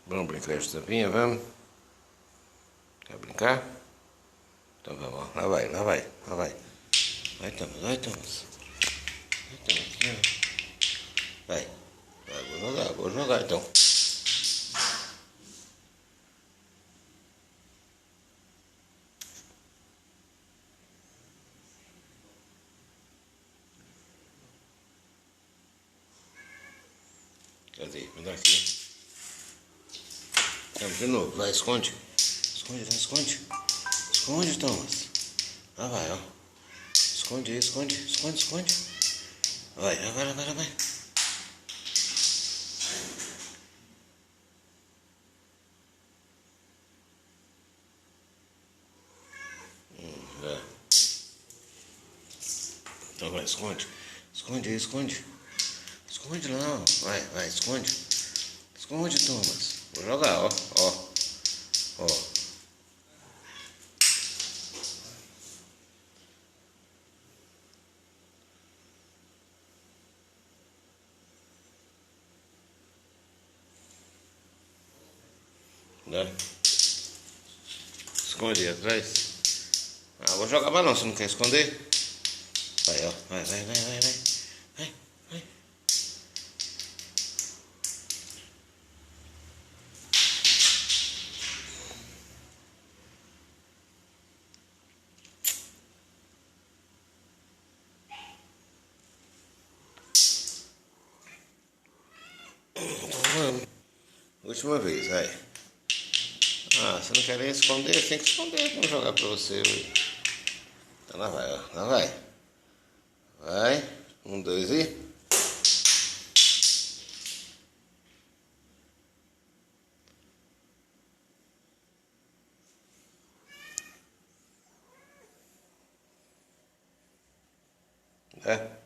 Vamos brincar esta tampinha, vamos? Quer brincar? Então vamos, lá vai, lá vai, lá vai. Vai, Thomas, vai, Thomas. Vai, Thomas, aqui, ó. Vai, vou jogar então. Cadê? Me dá aqui. Vamos de novo, vai, esconde. Esconde, não esconde. Esconde, Thomas. Lá vai, ó. Esconde aí, esconde, esconde, esconde. Vai, agora, agora, vai. Vai. Então vai, esconde. Esconde aí, esconde. Esconde lá, ó. Vai, vai, esconde. Esconde, Thomas. Vou jogar, ó, ó. Ó. Né? Esconde aí atrás. Ah, vou jogar balão, você não quer esconder? Vai, ó. Vai, vai, vai, vai, vai. Vai, vai. Então vamos. Última vez, vai. Ah, você não quer nem esconder? Você tem que esconder. Vamos jogar pra você, ué. Então lá vai, ó. Lá vai. Vai. 1, 2 e. É.